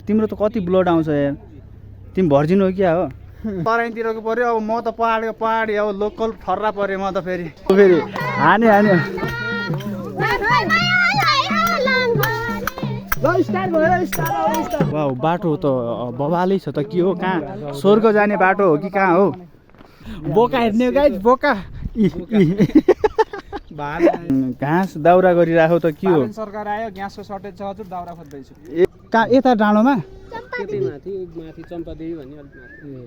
तिम्रो त कति ब्लड आउँछ यार, तिमी भर्जिन हो क्या हो? तराईतिरको पर्यो, अब म त पहाडी अब लोकल ठर्रा पऱ्यो म त फेरि हाने बाटो त बबालै छ त के हो, कहाँ स्वर्ग जाने बाटो हो कि कहाँ हो? बोका हेर्ने हो गाइस, बोका घाँस दाउरा गरिराखौ त के हो? सरकार आयो, ग्यासको सर्टेज छ, हजुर दाउरा खोज्दैछु। कहाँ यता डाँडोमा?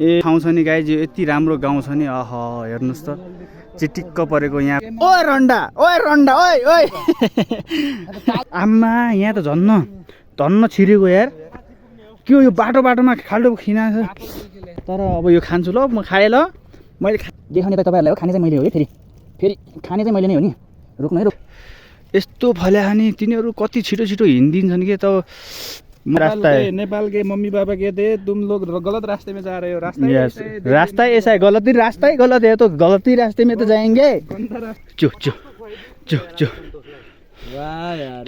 ए ठाउँ छ नि गाइज, यति राम्रो गाउँ छ नि। अह हेर्नुहोस् त, चिटिक्क परेको यहाँ। ओए रन्डा ओए आम्मा, यहाँ त धन्न छिरेको यार। के हो यो बाटोमा खाल्डो खिना छ। तर अब यो खान्छु ल, म खाएँ ल। मैले देखाउने त तपाईँहरूलाई हो, खाने चाहिँ मैले हो है। फेरि खाने चाहिँ मैले नै हो नि। रोक्नु है, यस्तो फल्या नि तिनीहरू कति छिटो हिँडिदिन्छन् कि त। नेपाल के मम्मी पापा के थे, तुम लोग गलत रास्ते में जा रहे हो। रास्ता ऐसा है, रास्ता ही गलत है, तो गलत ही रास्ते में तो जाएंगे। चो वाह यार,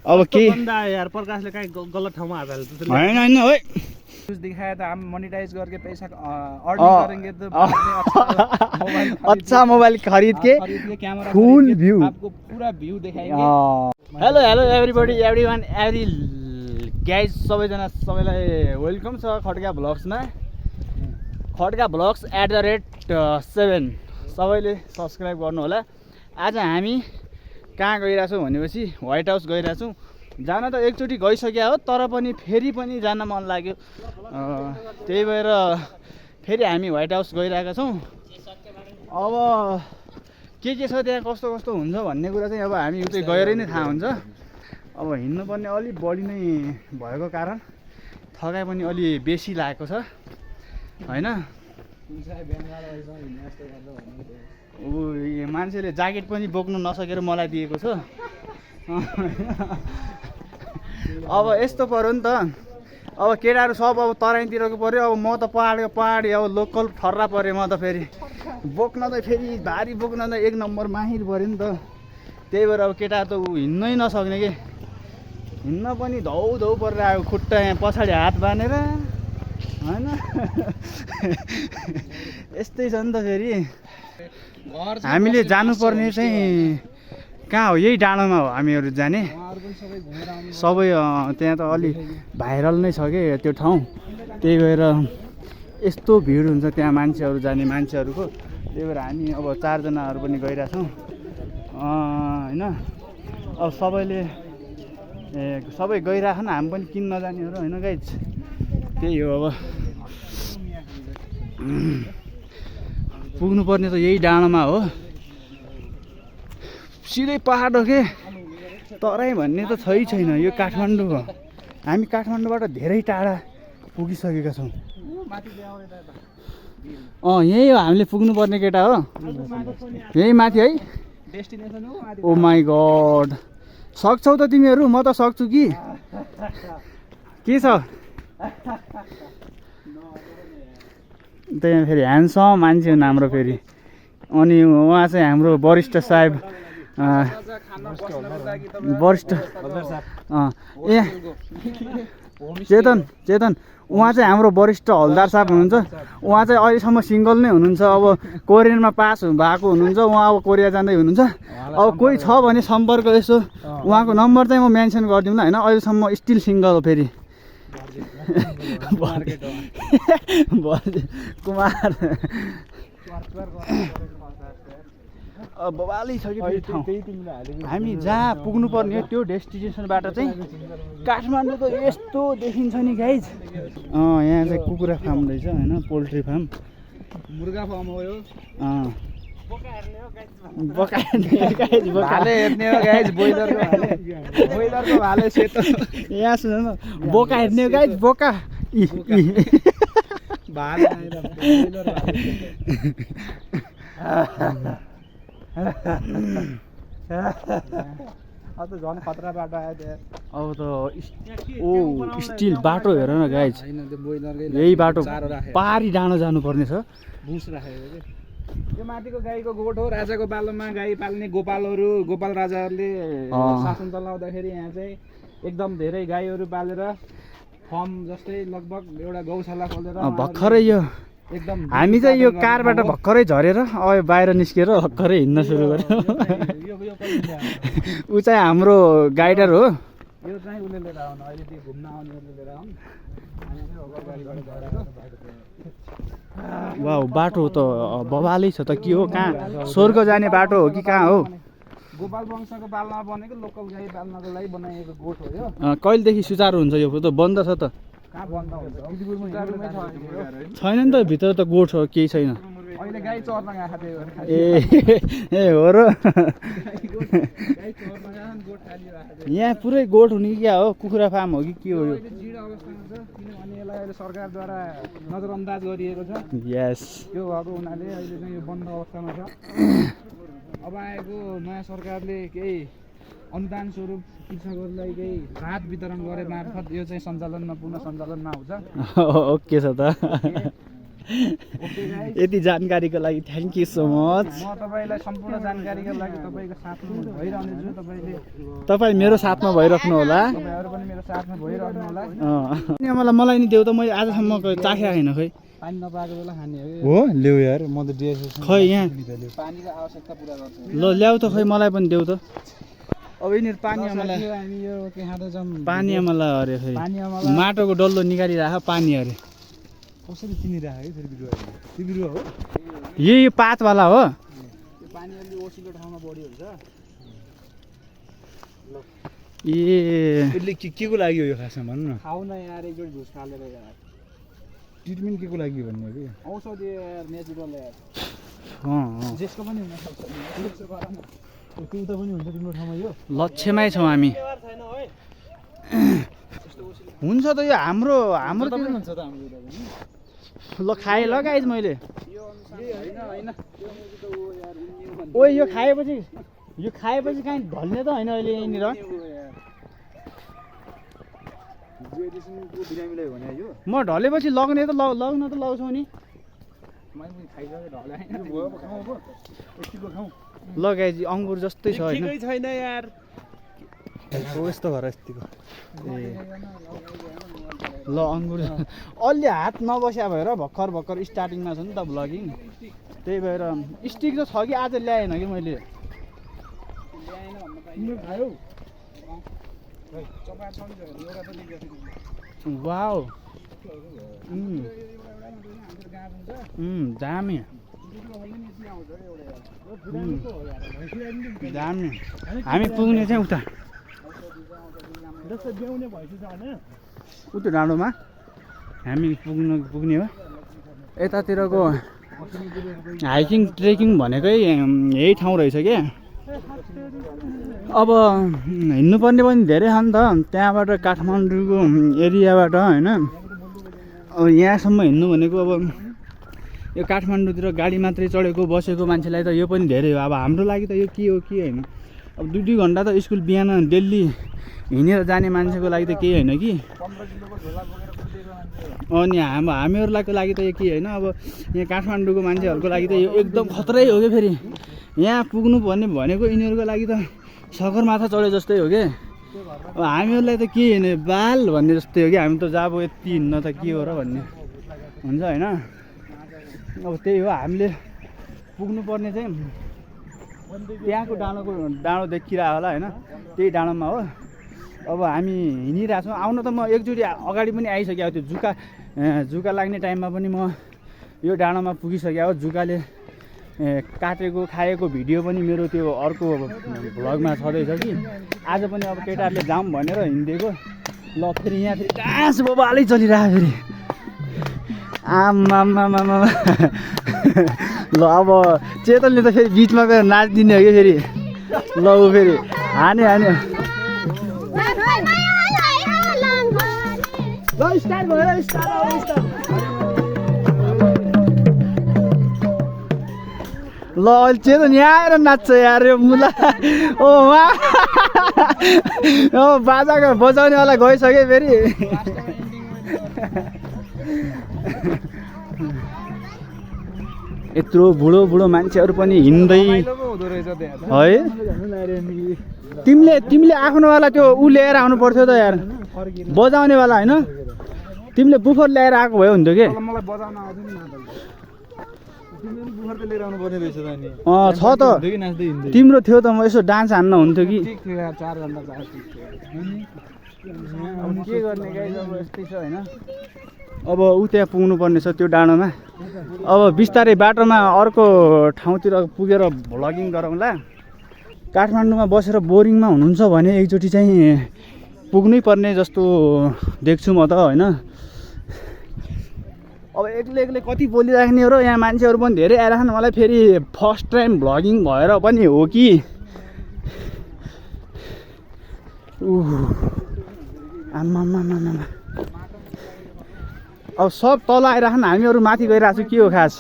अब के यार प्रकाशले काहे गलत ठाउँमा हात हाल्छ? हैन ओए, न्यूज दिखाया था हम मोनेटाइज करके पैसा अर्निंग करेंगे तो अच्छा मोबाइल खरीद के कैमरा फुल व्यू, आपको पूरा व्यू दिखाएंगे। Hello everybody everyone every guys, सबैलाई वेलकम छ खड्का भ्लग्समा। खड्का भ्लग्स @7 सबैले सब्सक्राइब गर्नु होला। आज हामी कहाँ गइरहेछौँ भनेपछि व्हाइट हाउस गइरहेछौँ। जान त एकचोटि गइसक्या हो, तर पनि फेरि पनि जान मन लाग्यो। त्यही भएर फेरि हामी व्हाइट हाउस गइरहेका छौँ। अब के छ त्यहाँ, कस्तो हुन्छ भन्ने कुरा चाहिँ अब हामी उतै गएरै नै थाहा हुन्छ। अब हिँड्नुपर्ने अलि बढी नै भएको कारण थकाइ पनि अलि बेसी लागेको छ होइन। मान्छेले ज्याकेट पनि बोक्नु नसकेर मलाई दिएको छ। अब यस्तो पर्यो नि त, अब केटाहरू सब अब तराईतिरको पर्यो, अब म त पहाडी अब लोकल ठर्रा पऱ्यो म त। फेरि बोक्न त फेरि भारी बोक्न त एक नम्बर माहिर पऱ्यो नि त। त्यही भएर अब केटाहरू त हिँड्नै नसक्ने के, हिँड्न पनि धौ परेर आयो। खुट्टा यहाँ पछाडि हात बाँधेर होइन। यस्तै छ नि त। फेरि हामीले जानुपर्ने चाहिँ कहाँ हो? यही डाँडोमा हो हामीहरू जाने। सबै त्यहाँ त अलि भाइरल नै छ कि त्यो ठाउँ। त्यही भएर यस्तो भिड हुन्छ त्यहाँ मान्छेहरू जाने मान्छेहरूको। त्यही भएर हामी अब 4 जनाहरू पनि गइरहेछौँ होइन। अब सबै गइराखन, हामी पनि किन नजानेहरू होइन गाइज। त्यही हो, अब पुग्नुपर्ने त यही डाँडोमा हो। सिधै पहाड हो के, तराई भन्ने त छैन। यो काठमाडौँ हो। हामी काठमाडौँबाट धेरै टाढा पुगिसकेका छौँ। यही हो हामीले पुग्नुपर्ने केटा हो, यही माथि है डेस्टिनेसन हो। ओ माई गड, सक्छौ त तिमीहरू? म त सक्छु कि के छ? त्यहाँ फेरि ह्यान्डसम मान्छे हुन् हाम्रो फेरि। अनि उहाँ चाहिँ हाम्रो वरिष्ठ साहेब, चेतन उहाँ चाहिँ हाम्रो वरिष्ठ हलदार साहब हुनुहुन्छ। उहाँ चाहिँ अहिलेसम्म सिङ्गल नै हुनुहुन्छ। अब कोरियनमा पास भएको हुनुहुन्छ, उहाँ अब कोरिया जाँदै हुनुहुन्छ। अब कोही छ भने सम्पर्क यसो, उहाँको नम्बर चाहिँ म मेन्सन गरिदिउँ ल होइन। अहिलेसम्म स्टिल सिङ्गल हो। फेरि कुमार बबाली छ कि ठाउँ। हामी जहाँ पुग्नुपर्ने त्यो डेस्टिनेसनबाट चाहिँ काठमाडौँ त यस्तो देखिन्छ नि गाइज। यहाँ चाहिँ कुखुरा फार्म रहेछ होइन, पोल्ट्री फार्म, मुर्गा फार्म हो यो। बोका हेर्ने हो गाइज, ब्रोइलरको भाले सेतो। यहाँ सुन न, बोका हेर्ने हो गाइज, बोका भाले अब त झन् खतरा बाटो आयो त्यहाँ। अब त स्टिल बाटो हेर न गाइज, यही बाटो पारी डाँडो जानुपर्ने छ। भुस राखेको के यो माथिको गाईको गोठ हो। राजाको पालोमा गाई पाल्ने गोपाल राजाहरूले शासन चलाउँदाखेरि यहाँ चाहिँ एकदम धेरै गाईहरू पालेर फर्म जस्तै लगभग एउटा गौशाला खोलेर भर्खरै यो एकदम हामी चाहिँ यो कारबाट भर्खरै झरेर अब बाहिर निस्केर भर्खरै हिँड्न सुरु गर्यो ऊ चाहिँ हाम्रो गाइडर हो। यो चाहिँ उसले लिएर आउनु अहिले त्यो घुम्न आउनेहरूले लिएर आउनु हामी चाहिँ होकर गाडीबाट गएर वाउ बाटो त बवालै छ त के हो कहाँ स्वर्ग जाने बाटो हो कि कहाँ हो? गोपाल वंशको पालमा बनेको लोकल गाई पाल्नको लागि बनाइएको गोठ हो यो। कहिलेदेखि सुचारू हुन्छ यो त बन्द छ त? कहाँ बन्द हुन्छ सुचारूमै छ छैन नि त भित्र त गोठ हो केही छैन। अहिले गाई चर्न गएको थियो ए हो र गाई चर्न गएको गोठ खाली भएको थियो। यहाँ पुरै गोठ हुने कि क्या हो? कुखुरा फार्म हो कि के हो यो? जीर्ण अवस्थामा छ किनभने यसलाई अहिले सरकारद्वारा नजरअन्दाज गरिएको छ। यस त्यो भएको हुनाले अहिले चाहिँ यो बन्द अवस्थामा छ। अब आएको नयाँ सरकारले केही अनुदान स्वरूप कृषकहरूलाई केही राहत वितरण गरे मार्फत यो चाहिँ सञ्चालनमा पुनः सञ्चालनमा आउँछ। ओके छ त यति जानकारीको लागि थ्याङ्क यू सो मच। म तपाईँलाई सम्पूर्ण जानकारीको लागि तपाईँको साथमा भइरहने छु। तपाईँ मेरो साथमा भइराख्नु होला। तपाईँहरू पनि मेरो साथमा भइरहनु होला। मलाई नि देऊ त मैले आजसम्म चाखेको छैन खै। पानी नपाएको बेला खाने हो ल्याउ यार म त डिएसएस खै यहाँ पानीको आवश्यकता पुरा गर्छ। ल ल्याउ त खै मलाई पनि देऊ त। अब यिनीहरू पानी अमला हामी यो के खाँदैछौँ पानी अमला अरे खै पानी अमला माटोको डल्लो निकालिराख पानी अरे कसरी चिनिरहेको है फेरि बिरुवा त्यो बिरुवा हो यही पातवाला हो। त्यो पानी अलि ओसिलो ठाउँमा बढी हुन्छ। ए यसले के को लागि हो यो खासमा भन्नु न? खाऊ न यार एकचोटि झुस खालेर यार। ट्रिटमेन्ट के को लागि भन्ने हो कि औषधि यार नेचुरल यार जेसको पनि हुनसक्छ। त्यो उता पनि हुन्छ तिम्रो ठाउँमा यो लक्ष्यमै छौँ हामी। हुन्छ त यो हाम्रो त पनि हुन्छ त हाम्रो उता पनि। ल खाएँ ल गाइज मैले। होइन ओ यो खाएपछि कहीँ ढल्ने त होइन अहिले यहीँनिर। बिरामीलाई हो भने यो म ढलेपछि लग्ने त लग्न त लगाउँछौ नि। मैले पनि खाइसकेँ ढले यतिको खाउँ ल गाइज अङ्गुर जस्तै छ होइन? छैन यार। यस्तो घर यतिको ए ल अङ्गुर अलि हात नबस्या भएर भर्खर स्टार्टिङमा छ नि त भ्लगिङ। त्यही भएर स्टिक त छ कि आज ल्याएन कि मैले। खायो वाउ दामी दामी। हामी पुग्ने चाहिँ उता डाँडोमा हामी पुग्ने हो। यतातिरको हाइकिङ ट्रेकिङ भनेकै यही ठाउँ रहेछ क्या। अब हिँड्नुपर्ने पनि धेरै छ नि त त्यहाँबाट काठमाडौँको एरियाबाट होइन। अब यहाँसम्म हिँड्नु भनेको अब यो काठमाडौँतिर गाडी मात्रै चढेको बसेको मान्छेलाई त यो पनि धेरै हो। अब हाम्रो लागि त यो के हो के होइन। अब 2-2 घन्टा त स्कुल बिहान डेली हिँडेर जाने मान्छेको लागि त केही होइन कि। अनि हामीहरूको लागि त यो के होइन। अब यहाँ काठमाडौँको मान्छेहरूको लागि त यो एकदम खतरै हो क्या। फेरि यहाँ पुग्नु भन्ने भनेको यिनीहरूको लागि त सगरमाथा चढे जस्तै हो क्या। अब हामीहरूलाई त के होइन बाल भन्ने जस्तै हो कि। हामी त जाब यति हिँड्न त के हो र भन्ने हुन्छ होइन। अब त्यही हो हामीले पुग्नुपर्ने चाहिँ त्यहाँको डाँडो देखिरहेको होला होइन। त्यही डाँडोमा हो। अब हामी हिँडिरहेको छौँ। आउन त म एकचोटि अगाडि पनि आइसकेको त्यो जुका लाग्ने टाइममा पनि म यो डाँडोमा पुगिसकेको हो। जुकाले काटेको खाएको भिडियो पनि मेरो त्यो अर्को भ्लगमा छँदैछ कि। आज पनि अब केटाहरूले जाऊँ भनेर हिँडिदिएको। ल फेरि यहाँ फेरि डान्स बबालै चलिरहेको फेरि आमामामामा ल अब चेतनले त फेरि बिचमा गएर नाचिदिने हो कि फेरि। ल ऊ फेरि हान्यो ल स्टार्ट भएर स्टार्ट। ल अहिले चेतन यहाँ आएर नाच्छ यार यो मुला। ओ बाजाको बजाउनेवाला गइसक्यो फेरि। यत्रो बुढो मान्छेहरू पनि हिँड्दै है। तिमीले आफ्नोवाला त्यो ऊ लिएर आउनु पर्थ्यो त यार बजाउनेवाला होइन। तिमीले बुफर ल्याएर आएको भए हुन्थ्यो कि मलाई बजाउन आउँथ्यो नि मादल तिमीले पनि बुफर त लिएर आउनु पर्ने रहेछ त नि छ त हुन्थ्यो कि नाच्दै हिँड्दै तिम्रो थियो त म यसो डान्स हान्न हुन्थ्यो कि ठिक थियो यार 4 घण्टा चार ठिक थियो अब के गर्ने गाइस अब यस्तै छ होइन अब ऊ त्यहाँ पुग्नुपर्ने छ त्यो डाँडोमा अब बिस्तारै बाटोमा अर्को ठाउँतिर पुगेर भ्लगिङ गरौँला काठमाडौँमा बसेर बोरिङमा हुनुहुन्छ भने एकचोटि चाहिँ पुग्नै पर्ने जस्तो देख्छु म त होइन अब एक्लै कति बोलिराख्ने हो र यहाँ मान्छेहरू पनि धेरै आइरहेछन् मलाई फेरि फर्स्ट टाइम भ्लगिङ भएर पनि हो कि आम्मामामामा अब सब तल आइरहेछन् हामीहरू माथि गइरहेको छु के हो खास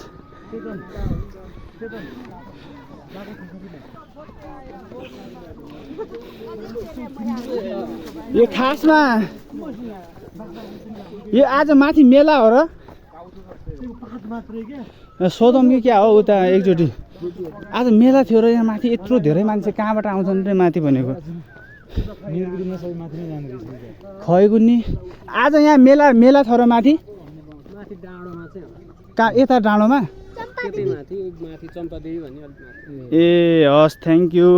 यो खासमा यो आज माथि मेला हो र सोधौँ कि क्या हो उता एकचोटि आज मेला थियो र यहाँ माथि यत्रो धेरै मान्छे कहाँबाट आउँछन् रे माथि भनेको खैगु नि आज यहाँ मेला छ र माथि कहाँ यता डाँडोमा ए हस् थ्याङ्क यू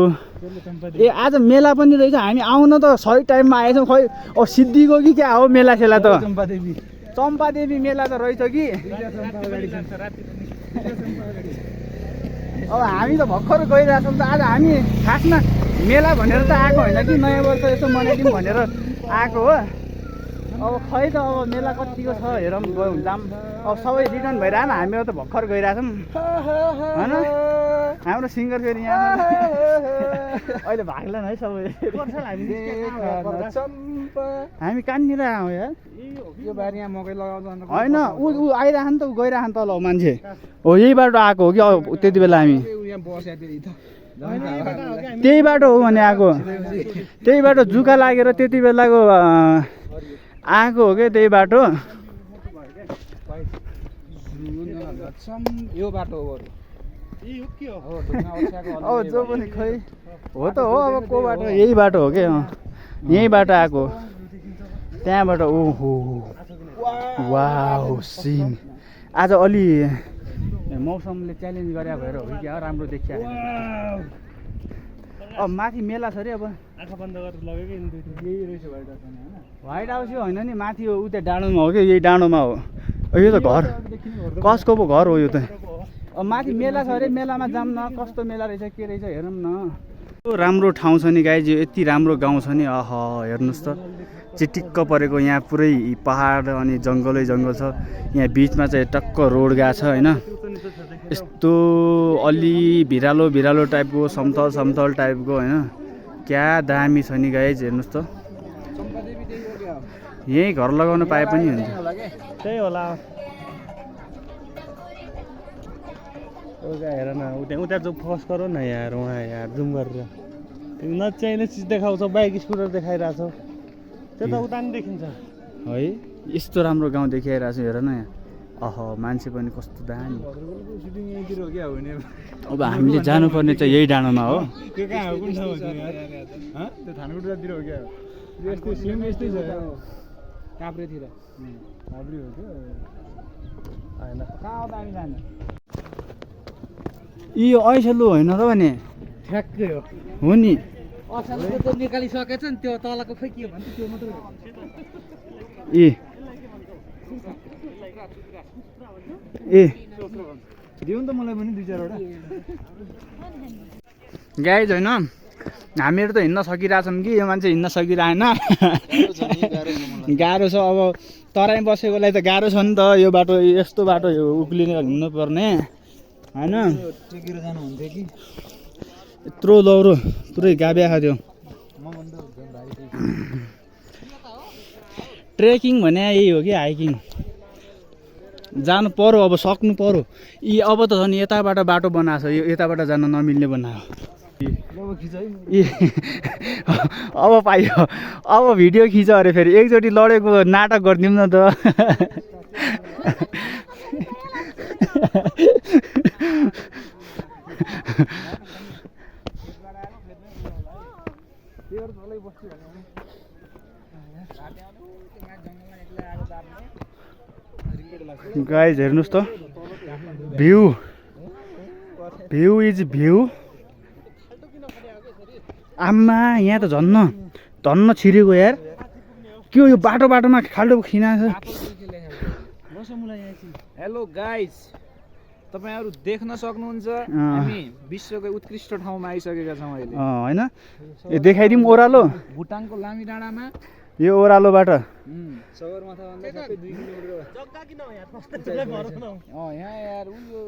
ए आज मेला पनि रहेछ हामी आउन त सही टाइममा आएछौँ खै अब सिद्धिको कि क्या हो मेला सेला त चम्पादेवी मेला त रहेछ कि अब हामी त भर्खर गइरहेछौँ त आज हामी खासमा मेला भनेर त आएको होइन कि नयाँ वर्ष यसो मनाइदिउँ भनेर आएको हो अब खै त अब मेला कतिको छ हेरौँ गयो हुँदाम अब सबै रिटर्न भइरहन हामीहरू त भर्खर गइरहेछौँ होइन हाम्रो सिङ्गर फेरि यहाँ अहिले भाग्दैन है सबै हामी कहाँनिर आयौँ यार यो बारी यहाँ मकै लगाउँदा होइन ऊ आइरह नि त ऊ गइरह तल हो मान्छे हो यही बाटो आएको हो कि त्यति बेला हामी त्यही बाटो हो भने आएको त्यही बाटो जुका लागेर त्यति बेलाको आएको हो कि त्यही बाटो यो बाटो हो अब जो पनि खै हो त हो अब को बाटो यही बाटो हो कि यही बाटो आएको त्यहाँबाट ओहो वाउ सिन आज अलि मौसमले च्यालेन्ज गरे भएर हो कि राम्रो देखिया अब माथि मेला छ अरे अब आँखा बन्द गरेर लगेकै यही रहेछ व्हाइट हाउस यो होइन नि माथि हो उता डाँडोमा हो कि यही डाँडोमा हो यो त घर कसको पो घर हो यो त अब माथि मेला छ अरे मेलामा जाऊँ न कस्तो मेला रहेछ के रहेछ हेरौँ न राम्रो ठाउँ छ नि गाइज यो यति राम्रो गाउँ छ नि हेर्नुहोस् त चिटिक्क परेको यहाँ पुरै पहाड अनि जङ्गलै जङ्गल छ यहाँ बिचमा चाहिँ टक्क रोड गएको छ होइन यस्तो अलि भिरालो भिरालो टाइपको समतल टाइपको होइन क्या दामी छ नि गाइज हेर्नुहोस् त यहीँ घर लगाउन पाए पनि हुन्छ त्यही होला हेर न उता जो फोकस गर न यार उहाँ यार जुम गरेर नचाहिने चिज देखाउँछ बाइक स्कुटर देखाइरहेछौ त्यो त उता नि देखिन्छ है यस्तो राम्रो गाउँ देखिरहेको छु हेर न यहाँ मान्छे पनि कस्तो दामी अब हामीले जानुपर्ने चाहिँ यही डाँडोमा हो त्यो कहाँ हो कुन ठाउँ त्यो थानकोटतिर हो क्या यस्तै सेम यस्तै छ काभ्रेतिर काभ्रे हो क्या होइन कहाँ हो त हामी जाने यो ऐसेलु होइन र भने ठ्याक्कै हो नि असालको त्यो निकालिसकेछ नि त्यो तलको खोइ के भन्छ त्यो मात्रै ए दिउँ नि त मलाई पनि 2-4 गाइज होइन हामीहरू त हिँड्न सकिरहेछौँ कि यो मान्छे हिँड्न सकिरहेन गाह्रो छ अब तराई बसेकोलाई त गाह्रो छ नि त यो बाटो यस्तो बाटो उक्लिने हिँड्नु पर्ने होइन टेकेर जानुहुन्थ्यो कि यत्रो लौरो पुरै गाबिया थियो ट्रेकिङ भने यही हो कि हाइकिङ जानु पर्यो अब सक्नु पर्यो यी अब त झन् यताबाट बाटो बनाएको छ यो यताबाट जान नमिल्ने बनायो अब पाइयो अब भिडियो खिच अरे फेरि एकचोटि लडेको नाटक गरिदिउँ न त गाइज हेर्नुहोस् त भ्यू भ्यू इज भ्यू आम्मा यहाँ त धन्न छिरेको यार के हो यो बाटोमा खाल्डो खिनाएको छ हेलो गाइस तपाईहरु देख्न सक्नुहुन्छ हामी विश्वकै उत्कृष्ट ठाउँमा आइसकेका छौं अहिले हैन ए देखाइदिउँ ओरालो भुटानको लामी डाँडामा यो ओरालोबाट सगरमाथा भन्दा सबै 2 किलोमिटर जग्गा किन हो यार कस्तो घर बनाऊ यहाँ यार उयो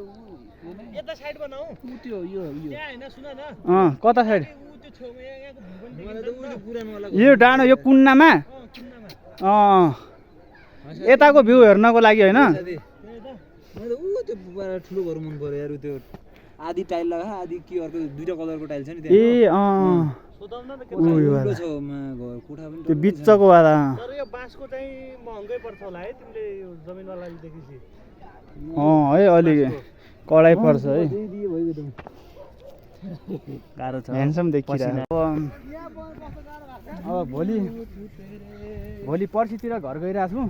यता साइड बनाऊ त्यो यो त्यहाँ हैन सुन न कता साइड त्यो छेउमा यहाँको मलाई त उयो पुरानो वाला यो डाँडो यो कुन्नामा यताको भ्यू हेर्नको लागि हैन मैले त उ त्यो ठुलो घर मन पर्यो यार त्यो आधी टाइल लगा आधी के अर्को दुईटा कलरको टाइल छ नि त्यहाँ सोधाउन न के छ छेउमा घर कोठा पनि त्यो बिचको वाला तर यो बाँसको चाहिँ महँगै पर्छ होला है तिमीले यो जमिनवालाले देखेछि है अलि कडाइ पर्छ है गाह्रो छ ह्यान्डसम देखिरहेको अब भोलि पर्सितिर घर गइरहेको छु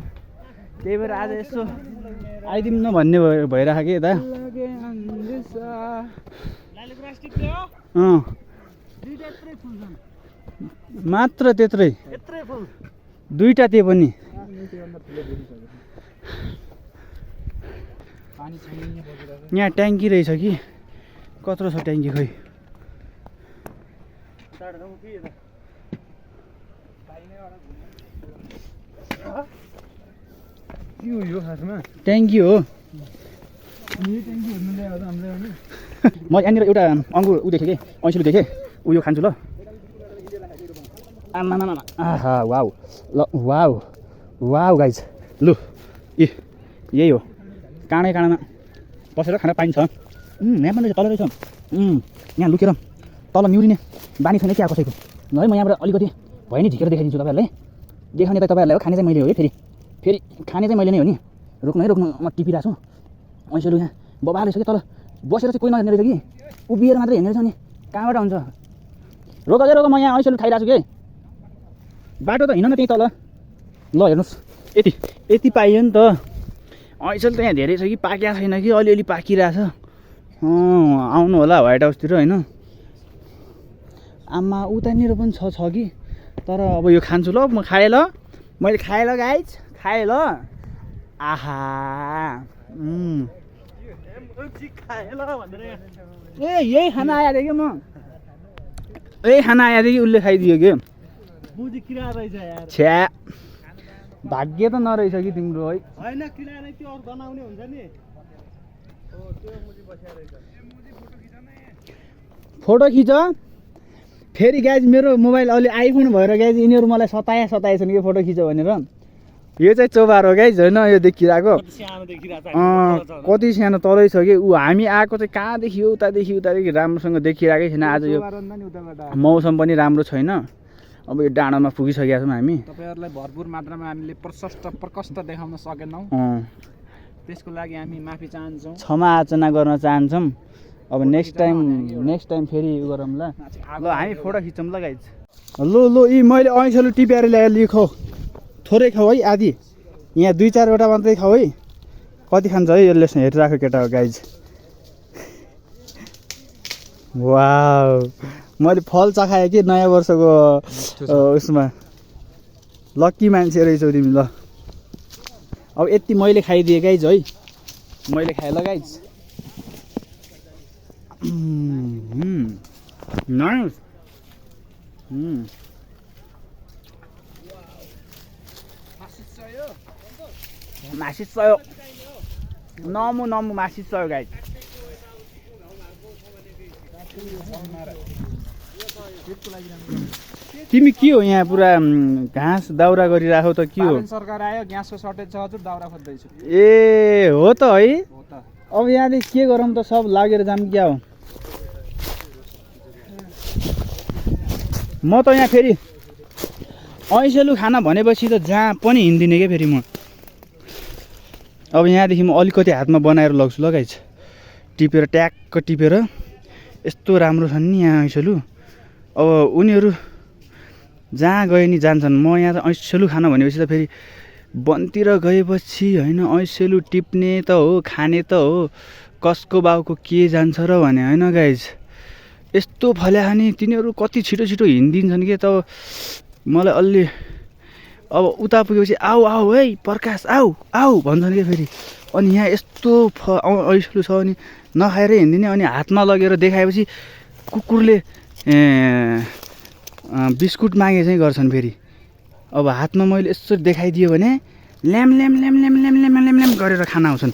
त्यही भएर आज यसो आइदिउँ न भन्ने भइरहेको कि यता मात्र त्यत्रै दुईटा त्यो पनि यहाँ ट्याङ्की रहेछ कि कत्रो छ ट्याङ्की खोइ ट्याङ्की हो म यहाँनिर एउटा अङ्गुर ऊ देखेँ कि ऐँसिलो देखेँ उयो खान्छु ल आमा आहा वाउ ल वाउ वाउ गाइज लु यही हो काँडामा बसेर खाना पाइन्छ यहाँ पनि रहेछ तल रहेछ यहाँ लुकेर तल निउरिने बानी छैन क्या कसैको ल है म यहाँबाट अलिकति भयो नि झिकेर देखाइदिन्छु तपाईँहरूलाई देखाउने त तपाईँहरूलाई हो खाने चाहिँ मैले हो है फेरि खाने चाहिँ मैले नै हो नि रोक्नु म टिपिरहेको छु ऐँसेलु यहाँ बबा रहेछ कि तल बसेर चाहिँ कोही नहेर्ने रहेछ कि उभिएर मात्रै हेर्ने रहेछ नि कहाँबाट हुन्छ रोक म यहाँ ऐँसेलु खाइरहेको छु कि बाटो त हिँड न त्यहीँ तल ल हेर्नुहोस् यति पाइयो नि त ऐँसेलु त यहाँ धेरै छ कि पाकेको छैन कि अलिअलि पाकिरहेछ आउनु होला व्हाइट हाउसतिर होइन आमा उतानिर पनि छ कि तर अब यो खान्छु ल म खाएँ ल मैले खाएँ ल गाइज खाएँ ल आहा ए यही खाना आएको थियो कि म यही खाना आएको थियो कि उसले खाइदियो कि छ्या भाग्य त नरहेछ कि तिम्रो है फोटो खिच फेरि गाइज मेरो मोबाइल अहिले आइफोन भएर गाइज यिनीहरू मलाई सताएछन् कि फोटो खिच भनेर यो चाहिँ चोबार हो गाइज होइन यो देखिरहेको कति सानो तलै छ कि ऊ हामी आएको चाहिँ कहाँदेखि हो उतादेखि राम्रोसँग देखिरहेकै छैन आज यो मौसम पनि राम्रो छैन अब यो डाँडामा पुगिसकेका छौँ हामी तपाईँहरूलाई भरपुर मात्रामा हामीले प्रकष्ट देखाउन सकेनौँ त्यसको लागि हामी माफी चाहन्छौँ क्षमा याचना गर्न चाहन्छौँ अब नेक्स्ट टाइम फेरि उ गरौँ ल हामी फोटो खिचौँ ल गाइज ल यी मैले ऐँसेलु टिपेर ल्याएर लिखो थोरै खाऊ है आधी यहाँ 2-4वटा मात्रै खाऊ है कति खान्छ है यसले हेरिरहेको केटा हो गाइज वाउ मैले फल चखाएँ कि नयाँ वर्षको उसमा लक्की मान्छे रहेछौ तिमी ल अब यति मैले खाइदिएँ गाइज है मैले खाएँ ल गाइज नाइस मासिसयो नमु मासिसयो गाइज तिमी के हो यहाँ पुरा घाँस दाउरा गरिराखौ त के हो सरकार आयो ग्यासको सर्टेज छ हजुर दाउरा खोज्दैछु ए हो त है अब यहाँदेखि के गरौँ त सब लागेर जाम क्या हो म त यहाँ फेरि ऐँसेलु खाना भनेपछि त जहाँ पनि हिँड्दिनँ क्या फेरि म अब यहाँदेखि म अलिकति हातमा बनाएर लग्छु ल गाइज टिपेर ट्याक्क टिपेर यस्तो राम्रो छन् नि यहाँ ऐँसेलु अब उनीहरू जहाँ गए नि जान्छन् म यहाँ त ऐँसेलु खाना भनेपछि त फेरि वनतिर गएपछि होइन ऐसेलु टिप्ने त हो खाने त हो कसको बाउको के जान्छ र भने होइन गाइज यस्तो फल्या नि तिनीहरू कति छिटो छिटो हिँडिदिन्छन् कि त मलाई अलि अब उता पुगेपछि आऊ आऊ है प्रकाश आऊ आऊ भन्छन् कि फेरि अनि यहाँ यस्तो ऐसलु छ अनि नखाएरै हिँडिदिने अनि हातमा लगेर देखाएपछि कुकुरले बिस्कुट मागे चाहिँ गर्छन् फेरि अब हातमा मैले यसरी देखाइदियो भने lime lime lime lime lime lime lime lime गरेर खाना आउँछन्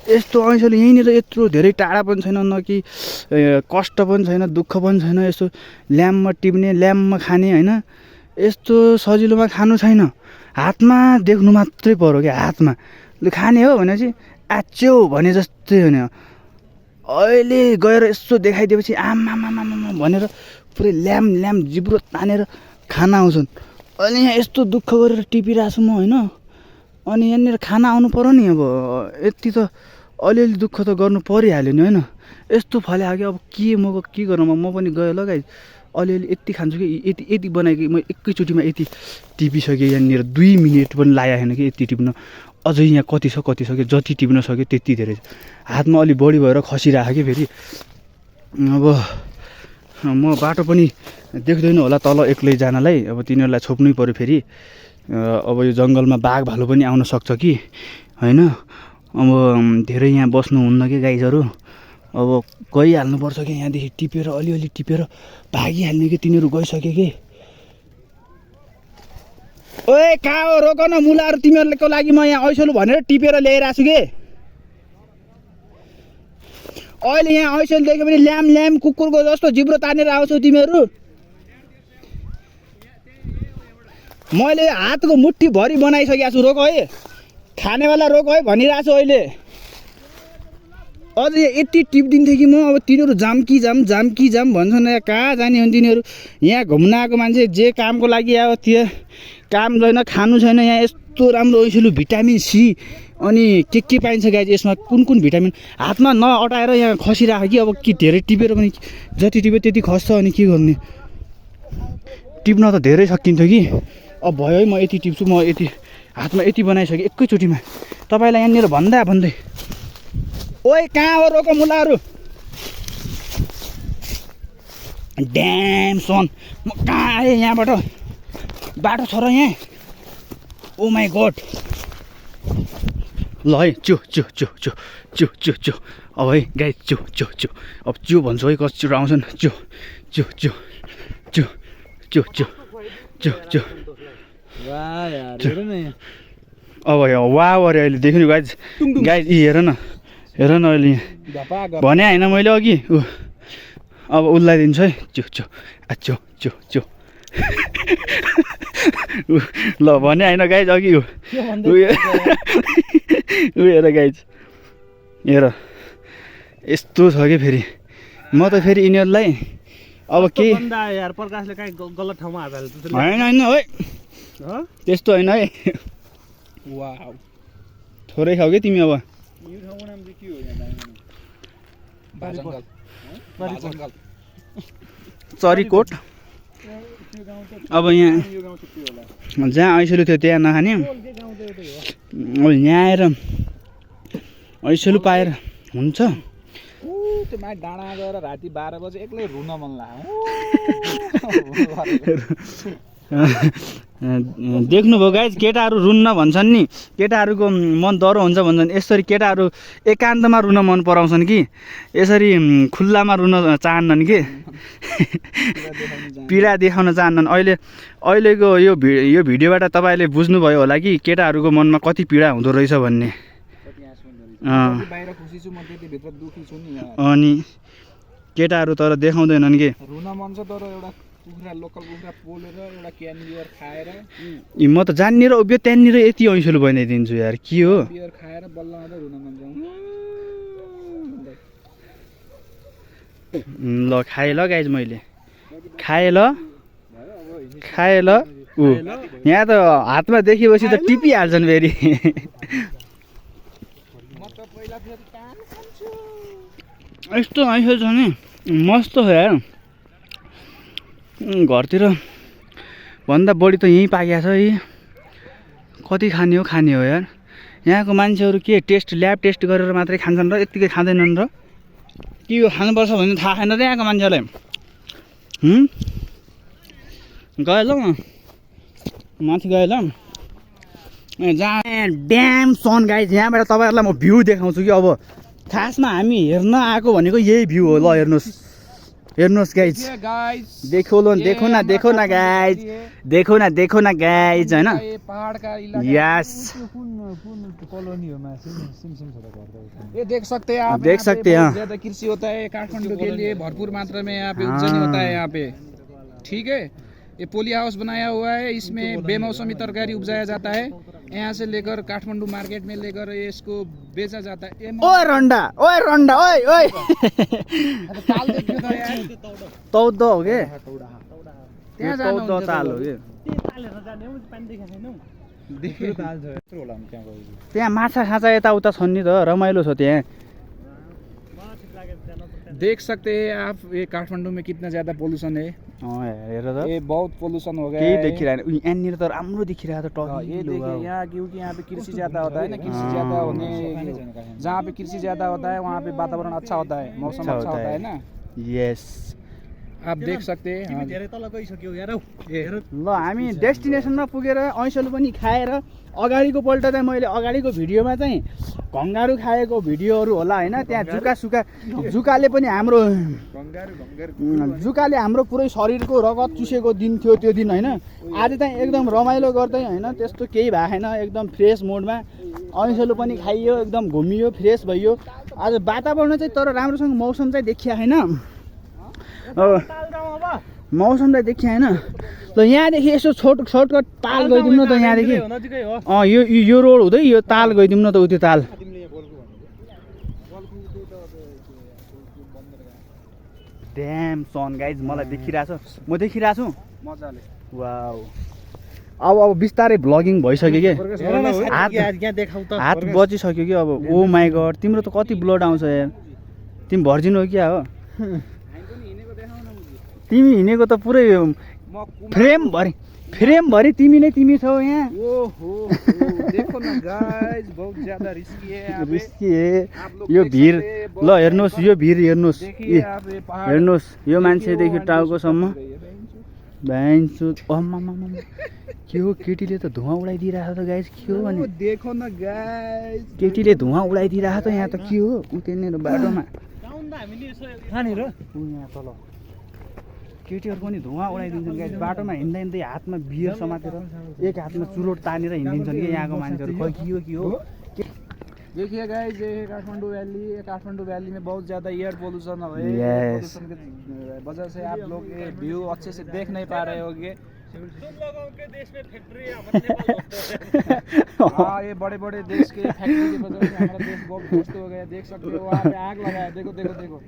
यस्तो ऐसले यहीँनिर यत्रो धेरै टाढा पनि छैन न कि कष्ट पनि छैन दुःख पनि छैन यस्तो ल्याममा टिप्ने ल्याममा खाने होइन यस्तो सजिलोमा खानु छैन हातमा देख्नु मात्रै पर्यो क्या हातमा लु खाने हो भनेपछि आच्यो भने जस्तै हो नि अहिले गएर यसो देखाइदिएपछि आमामामामा भनेर पुरै ल्याम ल्याम जिब्रो तानेर खाना आउँछन् अनि यहाँ यस्तो दुःख गरेर टिपिरहेको छु म होइन अनि यहाँनिर खाना आउनु पर्यो नि अब यति त अलिअलि दुःख त गर्नु परिहाल्यो नि होइन यस्तो फल्या कि अब के गरौँ म पनि गएँ ल गाइस अलिअलि यति खान्छु कि यति यति बनाएँ म एकैचोटिमा यति टिपिसकेँ यहाँनिर 2 मिनट पनि लागेको छैन कि यति टिप्न अझै यहाँ कति सक्यो जति टिप्न सक्यो त्यति धेरै हातमा अलि बढी भएर खसिरहेको कि फेरि अब म बाटो पनि देख्दैन होला तल एक्लै जानलाई अब तिनीहरूलाई छोप्नै पऱ्यो फेरि अब यो जङ्गलमा बाघ भालु पनि आउन सक्छ कि होइन अब धेरै यहाँ बस्नुहुन्न कि गाइजहरू अब गइहाल्नुपर्छ कि यहाँदेखि टिपेर अलिअलि टिपेर भागिहाल्ने कि तिनीहरू गइसक्यो कि ओए कहाँ हो रोक न मुलाहरू तिमीहरूको लागि म यहाँ ऐसलु भनेर टिपेर ल्याइरहेको छु कि अहिले यहाँ ऐसलु देख्यो भने ल्याम ल्याम कुकुरको जस्तो जिब्रो तानेर आउँछौ तिमीहरू मैले हातको मुठ्ठीभरि बनाइसकेको छु रोक है खानेवाला रोक है भनिरहेको छु अहिले अझ यति टिपिदिन्थेँ कि म अब तिनीहरू जाम भन्छन् यहाँ कहाँ जाने हो तिनीहरू यहाँ घुम्न आएको मान्छे जे कामको लागि आयो त्यो काम छैन खानु छैन यहाँ यस्तो राम्रो ऐसलु भिटामिन सी अनि के पाइन्छ गाइज यसमा कुन भिटामिन हातमा नअटाएर यहाँ खसिरहेको कि अब के धेरै टिपेर पनि जति टिप्यो त्यति खस्छ अनि के गर्ने टिप्न त धेरै सकिन्थ्यो कि अब भयो है म यति टिप्छु म यति हातमा यति बनाइसकेँ एकैचोटिमा तपाईँलाई यहाँनिर भन्दै ओए कहाँ हो रोक मुलाहरू ड्याम सन म कहाँ आएँ यहाँबाट बाटो छ र यहाँ ओ माई गड ल है च्यो अब है गाई च्यो अब च्यो भन्छु है कस्तो आउँछन् च्यो अब वा अरे अहिले देख्नु गाई हेर न अहिले भने होइन मैले अघि अब उसलाई दिन्छु है च्यो ल भने होइन गाइज अघि हेर गाइज हेर यस्तो छ कि फेरि म त फेरि यिनीहरूलाई अब के यार प्रकाशले काहीँ गलत ठाउँमा हात हाल्छ होइन है त्यस्तो होइन है वाउ थोरै खाऊ कि तिमी अब यो ठाउँको नाम चाहिँ के हो यहाँ चरीकोट अब यहाँ जहाँ ऐसलु थियो त्यहाँ नखाने अब यहाँ आएर ऐसलु पाएर हुन्छ त्यो माथि डाँडा गएर राति 12 बजे एक्लै रुन मन लाग्यो देख्नुभयो गाइज केटाहरू रुन्न भन्छन् नि केटाहरूको मन डह्रो हुन्छ भन्छन् यसरी केटाहरू एकान्तमा रुन मन पराउँछन् कि यसरी खुल्लामा रुन चाहन्नन् कि पीडा देखाउन चाहन्नन् अहिलेको यो भिडियोबाट तपाईँले बुझ्नुभयो होला कि केटाहरूको मनमा कति पीडा हुँदो रहेछ भन्ने अनि केटाहरू तर देखाउँदैनन् कि रुन मन छ तर एउटा कुखुरा लोकल कुखुरा पोलेर एउटा क्यान बियर खाएर म त जान्ने र उभियो त्यहाँनिर यति ऐसलु बनाइदिन्छु यार के हो बियर खाएर बल्ल मात्रै रुन मन छ ल खाएँ ल गाइज मैले खाएँ ल ऊ यहाँ त हातमा देखेपछि त टिपिहाल्छन् फेरि यस्तो ऐसलु छ नि मस्त छ यार घरतिर भन्दा बढी त यहीँ पाकेको छ है कति खाने हो यार। यहाँको मान्छेहरू के ल्याब टेस्ट गरेर मात्रै खान्छन् र यत्तिकै खाँदैनन् र के यो खानुपर्छ भन्ने थाहा छैन र यहाँको मान्छेहरूलाई। गयो ल माथि गयो ल जहाँ ड्याम सन गाइज। यहाँबाट तपाईँहरूलाई म भ्यू देखाउँछु कि अब खासमा हामी हेर्न आएको भनेको यही भ्यू हो। ल हेर्नुहोस् गाइज। देखो न गाइज होइन। यस ये देख सकते हैं आप, देख सकते हैं। ज्यादा कृषि होता है काठमांडू के लिए, भरपूर मात्रा में यहाँ पे उपजनी होता है यहाँ पे। ठीक है, ये पोली हाउस बनाया हुआ है, इसमें बेमौसमी तरकारी उपजाया जाता है। यहाँ से लेकर काठमांडू मार्केट में लेकर इसको बेचा जाता है। ओए रंडा ओए ताल देखियो त यार, तौद हो के त्यहाँ जानु तौद ताल हो के। देखियो ताल छ यत्रो होला नि त्यहाँ गयो। त्यहाँ माछा खाँचा यताउता छन् नि त, रमाइलो छ त्यहाँ। देख सकते हैं आप ये काठमांडू में कितना ज्यादा पोल्यूशन है। हेर त ये बहुत पोल्यूशन हो गया केही है। देखिरहेन। यहाँनिर त राम्रो देखिरहेको छ हाँ, ये टकिलो। देखिए यहाँ, क्योंकि यहाँ पे कृषि ज्यादा होता है ना, कृषि ज्यादा होने, जहाँ पे कृषि ज्यादा होता है वहाँ पे वातावरण अच्छा होता है, मौसम अच्छा होता है ना। यस आप देख सकते हैं। हाँ। ल हामी डेस्टिनेसनमा पुगेर ऐसलु पनि खाएर अगाडिको पल्ट चाहिँ मैले अगाडिको भिडियोमा चाहिँ घङ्गारू खाएको भिडियोहरू होला होइन। त्यहाँ जुकाले पनि जुकाले हाम्रो पुरै शरीरको रगत चुसेको दिन थियो त्यो दिन होइन। आज चाहिँ एकदम रमाइलो गर्दै होइन, त्यस्तो केही भएको छैन, एकदम फ्रेस मोडमा ऐसलु पनि खाइयो, एकदम घुमियो, फ्रेस भइयो। आज वातावरण चाहिँ तर राम्रोसँग मौसम चाहिँ देखिया छैन, मौसम चाहिँ देखिया छैन। ल यहाँदेखि यसो सर्टकट ताल गइदिउँ न त यहाँदेखि। यो रोड हुँदै यो ताल गइदिउँ न त, त्यो ताल। ड्याम सन गाइज मलाई देखिरहेछ, म देखिरहेको छु मजाले। वाउ अब बिस्तारै भ्लगिङ भइसक्यो कि, हात बचिसक्यो कि अब। ओ माई गड, तिम्रो त कति ब्लड आउँछ यार, तिमी भर्जिन हो क्या हो? तिमी हिँडेको त पुरै फ्रेमभरि तिमी नै तिमी छौ यहाँ। ओहो देखो न गाइस, बहुत ज्यादा रिस्की है यहाँ पे। रिस्की है यो भिड। ल हेर्नुहोस् यो भिड हेर्नुहोस्, हेर्नुहोस् यो मान्छेदेखि टाउकोसम्म। भ्यान्सु के हो, केटीले त धुवा उडाइदिइरहेको त गाइस, के हो भने देखो न गाइस, केटीले धुवा उडाइदिइरहेको त यहाँ त के हो उतेर्ने बाटोमा। यहाँ तल केटीहरू पनि धुवा उडाइदिन्छन् गाइस, बाटोमा हिँड्दै हातमा बियर समातेर एक हातमा चुरोट तानेर हिँडिदिन्छन् कि यहाँको मान्छेहरू। खै के हो देखिए गाइस, ये काठमांडू वैली में बहुत ज्यादा एयर पोल्यूशन है। Yes. पोल्यूशन की वजह से आप लोग ये व्यू अच्छे से देख नहीं पा रहे होंगे। हाँ, ये बड़े बड़े देश के फैक्ट्री की वजह से हमारा देश बहुत ध्वस्त हो गया। देख सकते हो वहाँ पे आग लगा है, देखो देखो देखो।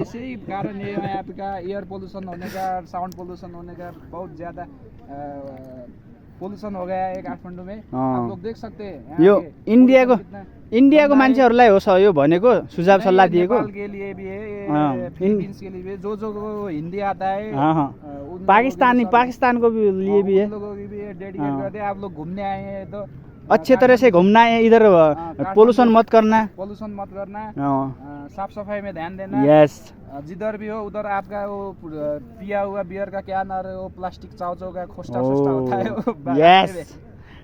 इसी कारण ये यहाँ पे का एयर पोल्यूशन होने का, साउंड पोल्यूशन होने का बहुत ज्यादा पोल्यूशन हो गया है काठमांडू में। आप लोग देख सकते हैं यो इन्डियाको मान्छेहरूलाई हो यो भनेको सुझाव सल्लाह दिएको। नेपाल के लिए भी है, फिलिपिन्स के लिए भी, जो को हिंदी आता है, पाकिस्तान को भी लिए भी है, उन लोगों की भी डेडिकेट करते हैं। आप लोग घूमने आए हैं तो अच्छे तरह से घूमना है, इधर पोल्यूशन मत करना, साफ सफाई में ध्यान देना। यस, जिधर भी हो उधर आपका वो पिया हुआ बियर का कैन और वो प्लास्टिक चावचौ का खोस्टा होता है, यस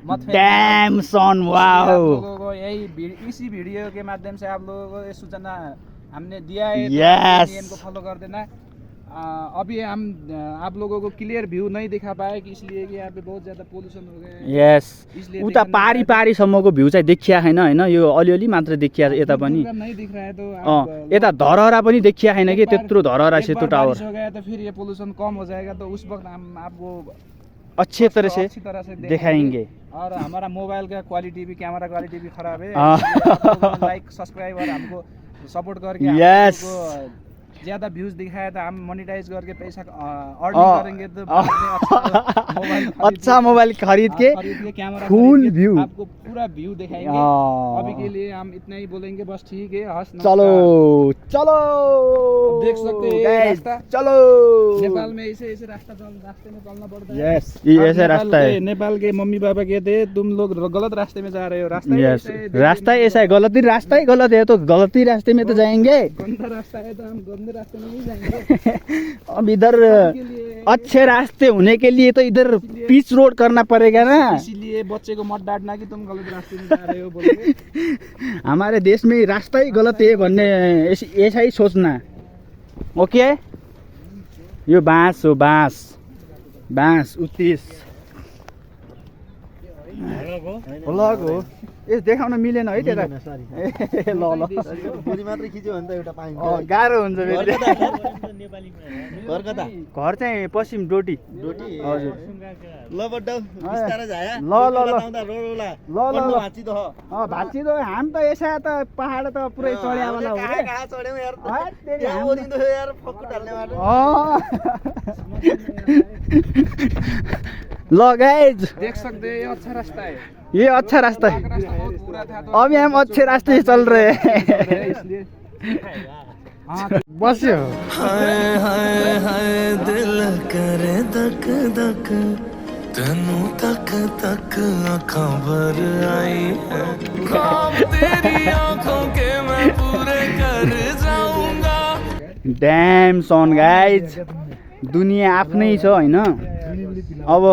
डैम सन वाओ। यही इसी वीडियो के माध्यम से आप लोगों को ये सूचना हमने दिया है। यस, इनको फॉलो कर देना। अभी हम आप लोगों को क्लियर व्यू नहीं दिखा पाए कि इसलिए कि यहाँ पे बहुत ज्यादा पोल्यूशन हो गया। यस, उता पारीसम्मको भ्यू चाहिँ देखिया छैन होइन, यो अलिअलि मात्र देखिया। यता पनि नहीं दिख रहा है तो यता धरहरा पनि देखिया छैन कि, त्यत्रो धरहरा सेतु टावर हो गया तो फिर ये पोल्यूशन कम हो जाएगा, तो उस वक्त हम आपको अच्छी तरह से दिखाएंगे। और हमारा मोबाइल का क्वालिटी भी, कैमरा क्वालिटी भी खराब है। लाइक सब्सक्राइब और हमको सपोर्ट करके यस ज्यादा व्यूज दिखाया तो हम मोनेटाइज करके पैसा अर्निंग करेंगे तो बाद में अच्छा मोबाइल खरीद के कैमरा फुल खरीद के व्यू। आपको पूरा व्यू दिखाएंगे। हाँ। अभी के लिए हम इतना ही बोलेंगे बस, ठीक है, हंस चलो चलो देख सकते हैं Guys, रास्ता। चलो नेपाल में ऐसे ऐसे रास्ते में चलना पड़ता है। यस ये आप ऐसे नेपाल रास्ता है। के- नेपाल के मम्मी पापा कहते हैं तुम लोग गलत रास्ते में जा रहे हो। रास्ता ही यस ऐसा है, रास्ता ही ऐसा है, गलत ही रास्ता ही गलत है तो गलत ही रास्ते में तो जाएंगे। गंदा रास्ता है तो हम गंदे रास्ते में नहीं जाएंगे। अब इधर के लिए अच्छे रास्ते होने के लिए तो इधर पिच रोड करना पड़ेगा ना। इसीलिए बच्चे को मत डांटना कि तुम गलत रास्ते में जा रहे हो बोल के। हमारे देश में रास्ता ही गलत है भन्ने ऐसा ही सोचना। ओके यो बाँस हो, बाँस उत्तिस लग हो। ए देखाउन मिलेन है त्यता। ए ल ल बोली मात्रै खिच्यो भने त एउटा पाइन्छ गाह्रो हुन्छ फेरि। घर कता घर चाहिँ पश्चिम डोटी। डोटी हजुर ल बड्डौ बिस्तारै झाया ल, ल, ल। रोडोला ल, ल, ल। भाँची त हो भाँची त हाम त यसै त पहाड त पुरै चढ्यावाला हो रे। कहाँ चढ्यौ यार हैट तेरी यहाँ हाम त- ओरिँदो थियो यार फक्कु ढाल्ने बाटो ल गाइज देख सकते हैं ये अच्छा रास्ता है। ये अच्छा रास्ता है। रास्ता बहुत बुरा था तो अभी हम अच्छे रास्ते से चल रहे हैं। इसलिए हाँ बस्यो हाय हाय हाय दिल करे धक धक तेनू तक तक आँखां भर आई है ख्वाब तेरी आँखों के मैं पूरे कर जाऊंगा। ड्याम सन गाइज दुनियाँ आफ्नै छ होइन। अब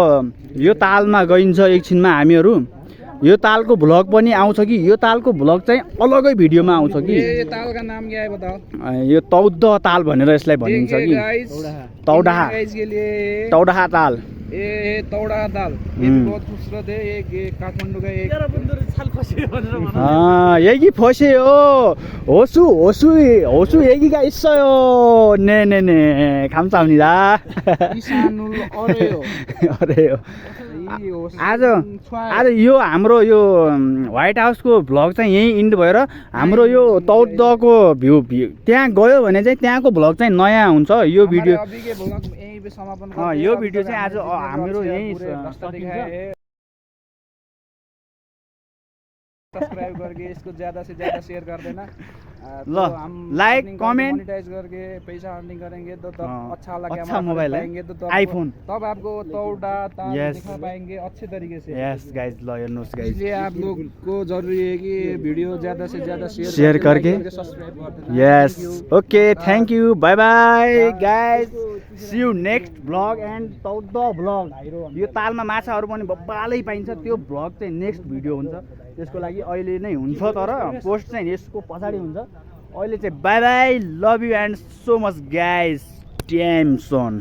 यो तालमा गइन्छ एकछिनमा हामीहरू। यो तालको भ्लग पनि आउँछ कि यो तालको भ्लग चाहिँ अलगै भिडियोमा आउँछ कि। ये ताल का नाम क्या है बताओ। यो तौद ताल भनेर यसलाई भनिन्छ देखिए कि। गाइस, तौडाहा गाइस के लिए तौडाहा ताल। ये तौड़ा दाल ये भी बहुत खूबसूरत है। ये काठमांडू का एक यही फसे हो होसु होसु होसु यही का 있어요 ने ने ने 감사합니다 इसानुल ओरेयो। अरे हो। आज यो हाम्रो यो व्हाइट हाउसको भ्लग चाहिँ यही इन्ड भएर हाम्रो यो तौदको भ्यू त्यहाँ गयो भने चाहिँ त्यहाँको भ्लग चाहिँ नयाँ हुन्छ। यो भिडियो अभी के भ्लग यहीं पे समापन करते हैं। यो अभी भिडियो तक चाहिँ आज हमने हाम्रो पूरे यही रास्ता दिखाया है। सब्सक्राइब करके इसको ज्यादा से ज्यादा शेयर कर देना। ल, like, comment, मोनेटाइज करके पैसा अर्निंग करेंगे तो तब अच्छा लगे अच्छा मोबाइल है, iPhone। तब आपको तौड़ा ताल Yes। दिखा पाएंगे अच्छे तरीके से। यस गाइज ल हेर्नुहोस् गाइज इसलिए आप लोग को जरूरी है कि वीडियो ज्यादा से ज्यादा शेयर करके सब्सक्राइब कर देना। Yes okay thank you bye bye guys see you next vlog and तौद भ्लग। यो तालमा माछाहरू पनि बब्बालै पाइन्छ त्यो भ्लग चाहिँ नेक्स्ट भिडियो हुन्छ। त्यसको लागि अहिले नै हुन्छ तर पोस्ट चाहिँ यसको पछाडि हुन्छ। अहिले चाहिँ bye bye love you and so much guys damn sun.